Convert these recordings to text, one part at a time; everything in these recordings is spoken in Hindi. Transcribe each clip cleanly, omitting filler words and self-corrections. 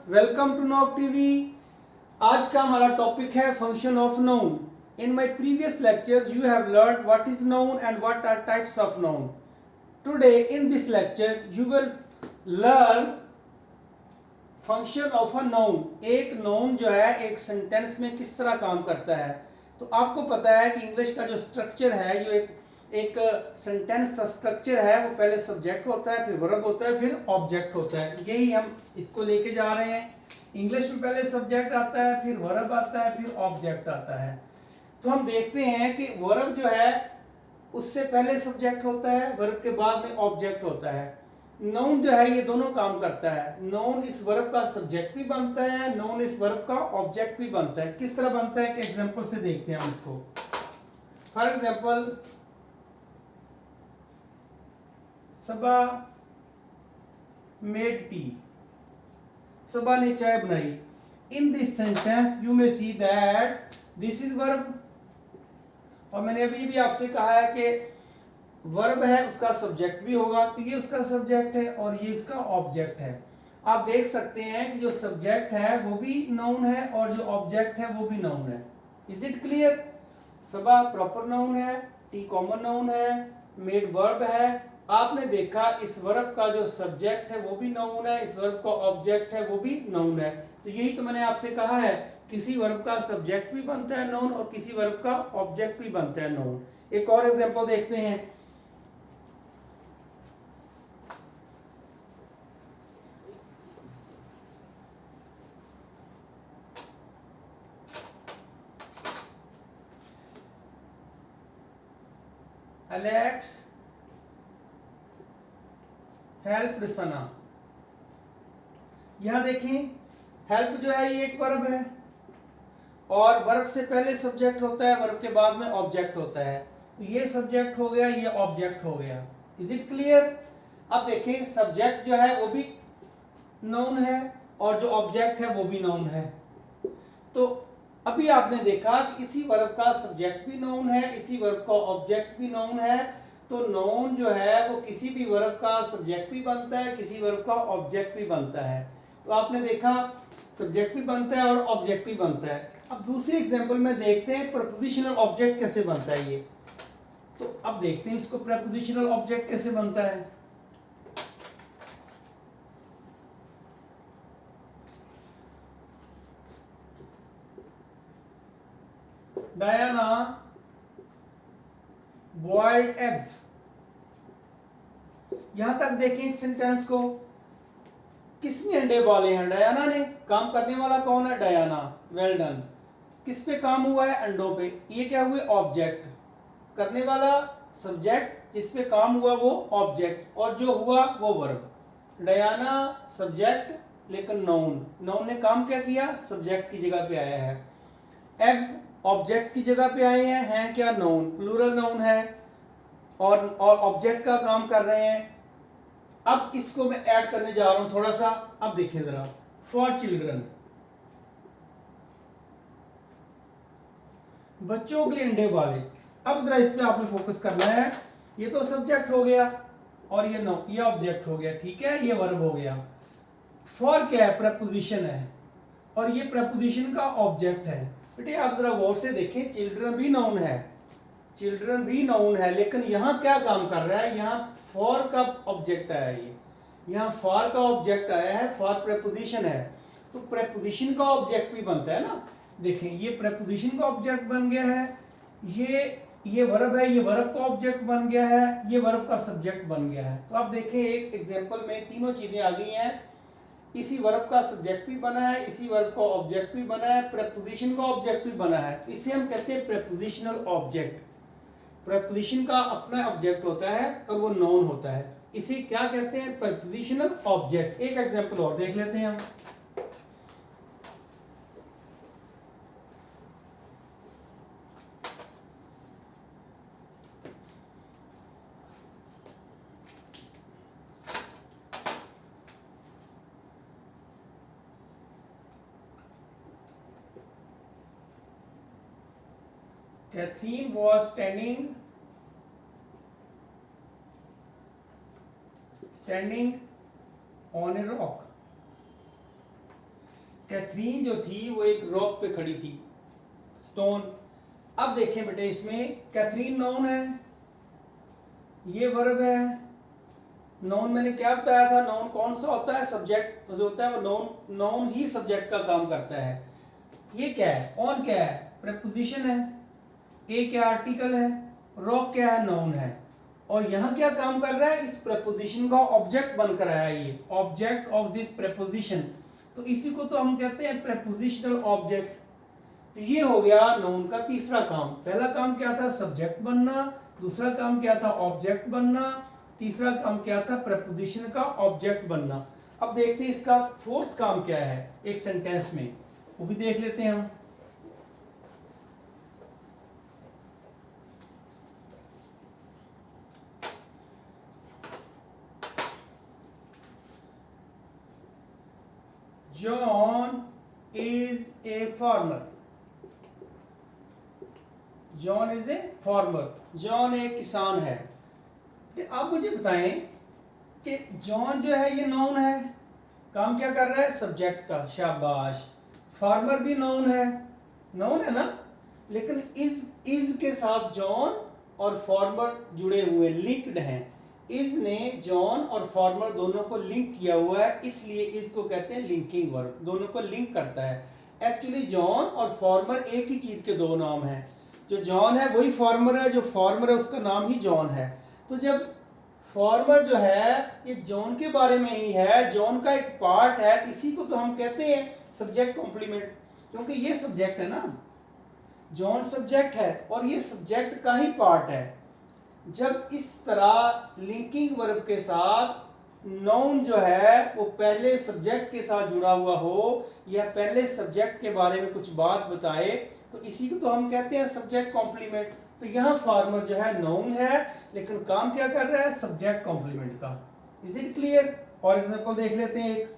Welcome to knock TV. आज का हमारा टॉपिक है function of noun. In my previous lectures you have learned what is noun and what are types of noun. Today in this lecture you will learn function of a noun. एक नाउन जो है एक सेंटेंस में किस तरह काम करता है। तो आपको पता है कि इंग्लिश का जो स्ट्रक्चर है, जो एक सेंटेंस का स्ट्रक्चर है, वो पहले सब्जेक्ट होता है, फिर वर्ब होता है, फिर ऑब्जेक्ट होता है। यही हम इसको लेके जा रहे हैं। इंग्लिश में पहले सब्जेक्ट आता है, फिर वर्ब आता है, फिर ऑब्जेक्ट आता है। तो हम देखते हैं कि वर्ब जो है उससे पहले सब्जेक्ट होता है, वर्ब के बाद में ऑब्जेक्ट होता है। नाउन जो है ये दोनों काम करता है। नाउन इस वर्ब का सब्जेक्ट भी बनता है, नाउन इस वर्ब का ऑब्जेक्ट भी बनता है। किस तरह बनता है कि एग्जांपल से देखते हैं हम इसको। For example, Saba made tea, Saba ने चाय बनाई। In this sentence you may see that this is verb. और मैंने अभी भी आपसे कहा है कि वर्ब है उसका सब्जेक्ट भी होगा, तो ये उसका सब्जेक्ट है और ये इसका ऑब्जेक्ट है। आप देख सकते हैं कि जो सब्जेक्ट है वो भी नाउन है और जो ऑब्जेक्ट है वो भी नाउन है। Is it clear? Saba proper noun है, टी कॉमन नाउन है, मेड वर्ब है। आपने देखा इस वर्ब का जो सब्जेक्ट है वो भी नाउन है, इस वर्ब का ऑब्जेक्ट है वो भी नाउन है। तो यही तो मैंने आपसे कहा है, किसी वर्ब का सब्जेक्ट भी बनता है नाउन और किसी वर्ब का ऑब्जेक्ट भी बनता है नाउन। एक और एग्जांपल देखते हैं। Alex हेल्प सना। यहां देखें, हेल्प जो है ये एक वर्ब है और वर्ब से पहले सब्जेक्ट होता है, वर्ब के बाद में ऑब्जेक्ट होता है। तो ये सब्जेक्ट हो गया, ये ऑब्जेक्ट हो गया। Is it clear? अब देखें, सब्जेक्ट जो है वो भी नाउन है और जो ऑब्जेक्ट है वो भी नाउन है। तो अभी आपने देखा कि इसी वर्ब का सब्जेक्ट भी नाउन है, इसी वर्ब का ऑब्जेक्ट भी नाउन है। तो नाउन जो है वो किसी भी वर्ब का सब्जेक्ट भी बनता है, किसी वर्ब का ऑब्जेक्ट भी बनता है। तो आपने देखा सब्जेक्ट भी बनता है और ऑब्जेक्ट भी बनता है। अब दूसरी एग्जांपल में देखते हैं प्रपोजिशनल ऑब्जेक्ट कैसे बनता है ये। तो अब देखते हैं इसको, प्रपोजिशनल ऑब्जेक्ट कैसे बनता है। Diana boiled eggs. यहां तक देखें इस सेंटेंस को, किसने अंडे बाले हैं? डायना ने। काम करने वाला कौन है? डायना। Well done. किस पे काम हुआ है? अंडों पे। ये क्या हुए? ऑब्जेक्ट। करने वाला सब्जेक्ट, जिस पे काम हुआ वो ऑब्जेक्ट, और जो हुआ वो वर्ब। डायना सब्जेक्ट लेकिन नाउन, नाउन ने काम क्या किया? सब्जेक्ट की जगह पे आया है। एग्स ऑब्जेक्ट की जगह पे आए हैं क्या? नाउन, प्लूरल नाउन है और ऑब्जेक्ट का काम कर रहे हैं। अब इसको मैं ऐड करने जा रहा हूं थोड़ा सा। अब देखिए जरा, फॉर चिल्ड्रन, बच्चों के लिए अंडे वाले। अब जरा इस पे आपने फोकस करना है। ये तो सब्जेक्ट हो गया और ये ऑब्जेक्ट हो गया, ठीक है, ये वर्ब हो गया। फॉर क्या है? प्रपोजिशन है और ये प्रपोजिशन का ऑब्जेक्ट है। बेटे आप जरा गौर से देखें, चिल्ड्रन भी नाउन है, चिल्ड्रन भी नाउन है, लेकिन यहां क्या काम कर रहा है? यहां फॉर का ऑब्जेक्ट आया है। ये यहां फॉर का ऑब्जेक्ट आया है, फॉर प्रपोजिशन है। तो प्रपोजिशन का ऑब्जेक्ट भी बनता है ना। देखें, ये प्रपोजिशन का ऑब्जेक्ट बन गया है, ये वर्ब है, ये वर्ब का ऑब्जेक्ट बन गया है, ये वर्ब का सब्जेक्ट बन गया है। तो आप देखें एक एग्जांपल में तीनों चीजें आ गई हैं। इसी वर्ब का सब्जेक्ट भी बना है, इसी वर्ब का ऑब्जेक्ट भी बना है, प्रपोजिशन का ऑब्जेक्ट भी बना है। इसे हम कहते हैं प्रपोजिशनल ऑब्जेक्ट। प्रपोजिशन का अपना ऑब्जेक्ट होता है और वो नाउन होता है। इसे क्या कहते हैं? Prepositional object. एक एग्जांपल और देख लेते हैं हम। Catherine was standing on a rock. Catherine जो थी वो एक रॉक पे खड़ी थी, स्टोन। अब देखें बेटे, इसमें कैथरीन नाउन है, ये वर्ब है। नाउन मैंने क्या बताया था, नाउन कौन सा होता है, सब्जेक्ट जो होता है वो नाउन, नाउन ही सब्जेक्ट का काम करता है। ये क्या है, ऑन क्या है, प्रेपोजिशन है, ए क्या आर्टिकल है, रॉक क्या है, नाउन है। और यहाँ क्या काम कर रहा है, इस प्रेपोजिशन का ऑब्जेक्ट बनकर आया, ये ऑब्जेक्ट ऑफ दिस प्रेपोजिशन। तो इसी को तो हम कहते हैं प्रेपोजिशनल ऑब्जेक्ट। तो ये हो गया नाउन का तीसरा काम। पहला काम क्या था, सब्जेक्ट बनना, दूसरा काम क्या था, ऑब्जेक्ट बनना, तीसरा काम क्या था, प्रेपोजिशन का ऑब्जेक्ट बनना। अब देखते हैं इसका फोर्थ काम क्या है एक सेंटेंस में, वो भी देख लेते हैं हम। John is a farmer. John is a farmer, John एक किसान है। आप मुझे बताएं कि जॉन जो है ये नाउन है, काम क्या कर रहा है, सब्जेक्ट का, शाबाश। फार्मर भी नाउन है, नाउन है ना, लेकिन इज के साथ जॉन और फार्मर जुड़े हुए, लिंक्ड हैं। इज ने जॉन और फार्मर दोनों को लिंक किया हुआ है, इसलिए इज को कहते हैं लिंकिंग वर्ब, दोनों को लिंक करता है। एक्चुअली जॉन और फार्मर एक ही चीज के दो नाम हैं। जो जॉन है वही फार्मर है, जो फार्मर है उसका नाम ही जॉन है। तो जब फार्मर जो है ये जॉन के बारे में ही है, जॉन का एक पार्ट है, इसी को तो हम कहते हैं सब्जेक्ट कॉम्प्लीमेंट, क्योंकि ये सब्जेक्ट है ना, जॉन सब्जेक्ट है और ये सब्जेक्ट का ही पार्ट है। जब इस तरह लिंकिंग वर्ब के साथ नाउन जो है वो पहले सब्जेक्ट के साथ जुड़ा हुआ हो या पहले सब्जेक्ट के बारे में कुछ बात बताए, तो इसी को तो हम कहते हैं सब्जेक्ट कॉम्प्लीमेंट। तो यहाँ फार्मर जो है नाउन है, लेकिन काम क्या कर रहा है, सब्जेक्ट कॉम्प्लीमेंट का। Is it clear? For example देख लेते हैं एक,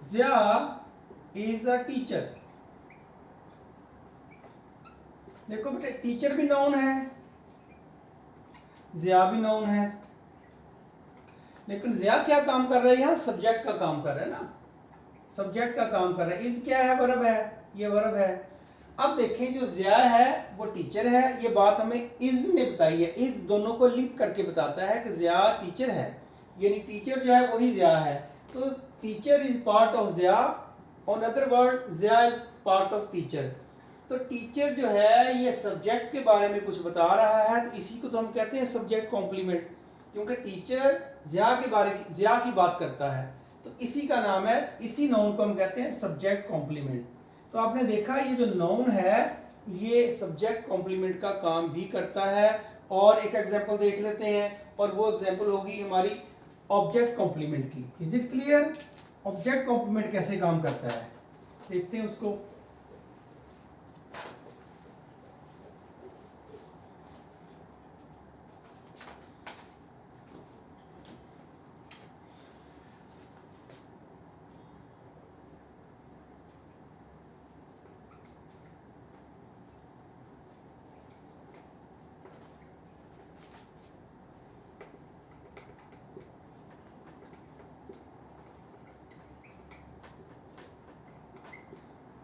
जिया इज अ टीचर। देखो बेटे, टीचर भी नाउन है, जिया भी नाउन है, लेकिन जिया क्या काम कर रहा है, यहाँ सब्जेक्ट का काम कर रहा है ना, सब्जेक्ट का काम कर रहा है। इज क्या है, वर्ब है, ये वर्ब है। अब देखें जो जिया है वो टीचर है, ये बात हमें इज ने बताई है। इज दोनों को लिंक करके बताता है कि जिया टीचर है, यानी टीचर जो है वही जिया है। तो teacher is part of Jiya, on other word Jiya is part of teacher. तो टीचर जो है ये सब्जेक्ट के बारे में कुछ बता रहा है, तो इसी को तो हम कहते हैं सब्जेक्ट कॉम्प्लीमेंट, क्योंकि टीचर जिया की बात करता है, तो इसी का नाम है, इसी नाउन को हम कहते हैं सब्जेक्ट कॉम्प्लीमेंट। तो आपने देखा ये जो नाउन है ये सब्जेक्ट कॉम्प्लीमेंट का काम भी करता है। और एक एग्जांपल देख लेते हैं, और वो एग्जांपल होगी हमारी ऑब्जेक्ट कॉम्प्लीमेंट की। Is it clear? Object complement कैसे काम करता है, देखते हैं उसको।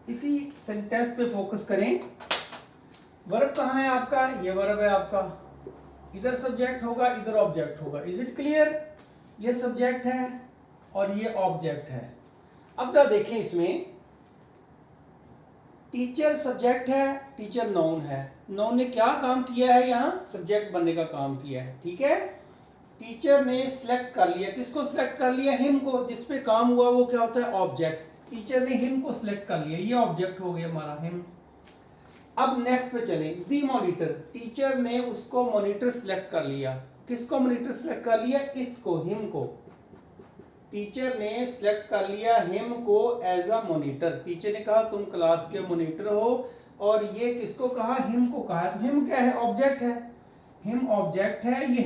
इसी सेंटेंस पे फोकस करें। वर्ब कहाँ है आपका, ये वर्ब है आपका, इधर सब्जेक्ट होगा इधर ऑब्जेक्ट होगा। Is it clear? ये सब्जेक्ट है और ये ऑब्जेक्ट है। अब जरा देखें, इसमें टीचर सब्जेक्ट है, टीचर नाउन है। नाउन ने क्या काम किया है, यहाँ सब्जेक्ट बनने का काम किया है, ठीक है। टीचर ने सिलेक्ट कर लिया, किसको सिलेक्ट कर लिया, हिम को, जिस पे काम हुआ वो क्या होता है, ऑब्जेक्ट। टीचर ने हिम को सिलेक्ट कर लिया, ये ऑब्जेक्ट हो गया हमारा हिम। अब नेक्स्ट पे चलें, दी मॉनिटर, टीचर ने उसको मॉनिटर सिलेक्ट कर लिया, किसको मॉनिटर सिलेक्ट कर लिया, इसको, हिम को। टीचर ने सिलेक्ट कर लिया हिम को एज अ मॉनिटर। टीचर ने कहा तुम क्लास के मॉनिटर हो, और ये किसको कहा, हिम को कहा। तो हिम क्या है, ऑब्जेक्ट है, हिम ऑब्जेक्ट है, ये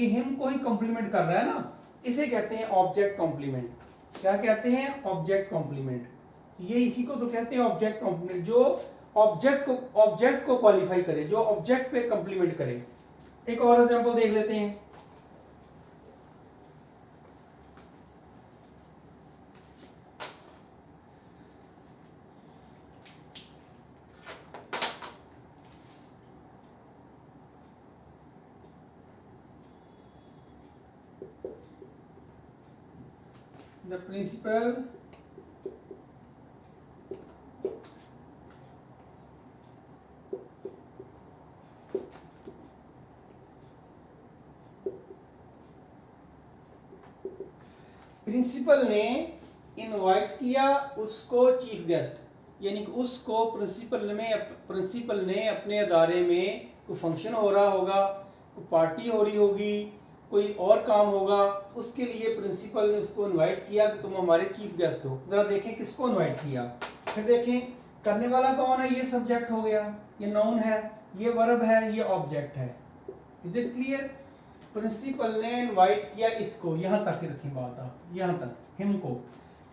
हिम को ही कॉम्प्लीमेंट कर रहा है ना, इसे कहते हैं ऑब्जेक्ट कॉम्प्लीमेंट। क्या कहते हैं, ऑब्जेक्ट कॉम्प्लीमेंट। ये इसी को तो कहते हैं ऑब्जेक्ट कॉम्प्लीमेंट। जो ऑब्जेक्ट को क्वालिफाई करे, जो ऑब्जेक्ट पे कंप्लीमेंट करे। एक और एग्जांपल देख लेते हैं। The principal प्रिंसिपल ने इनवाइट किया उसको चीफ गेस्ट, यानी कि उसको प्रिंसिपल ने अपने अदारे में कोई फंक्शन हो रहा होगा, कोई पार्टी हो रही होगी, कोई और काम होगा, उसके लिए प्रिंसिपल ने उसको इनवाइट किया कि तुम हमारे चीफ गेस्ट हो। जरा देखें किसको इनवाइट किया, फिर देखें करने वाला कौन है, ये सब्जेक्ट हो गया, ये नाउन है, ये वर्ब है, ये ऑब्जेक्ट है। Is it clear? प्रिंसिपल ने इनवाइट किया इसको, यहां तक रखें बात आप, यहां तक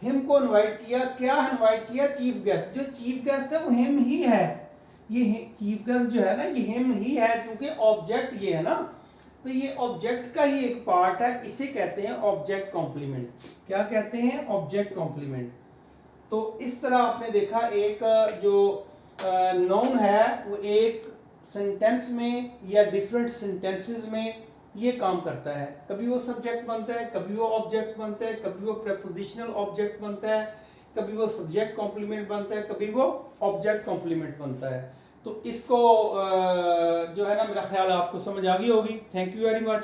हिम को इनवाइट किया। क्या इनवाइट किया? Chief guest. जो चीफ गेस्ट है वो हिम ही है, ये चीफ गेस्ट जो है ना ये हिम ही है, क्योंकि ऑब्जेक्ट ये है ना, तो ये ऑब्जेक्ट का ही एक पार्ट है, इसे कहते हैं ऑब्जेक्ट कॉम्प्लीमेंट। क्या कहते हैं? Object complement. तो इस तरह आपने देखा एक जो नाउन है वो एक सेंटेंस में या डिफरेंट सेंटेंसेस में ये काम करता है। कभी वो सब्जेक्ट बनता है, कभी वो ऑब्जेक्ट बनता है, कभी वो प्रेपोजिशनल ऑब्जेक्ट बनता है, कभी वो सब्जेक्ट कॉम्प्लीमेंट बनता है, कभी वो ऑब्जेक्ट कॉम्प्लीमेंट बनता है। तो इसको जो है ना, मेरा ख्याल आपको समझ आ गई होगी। Thank you very much.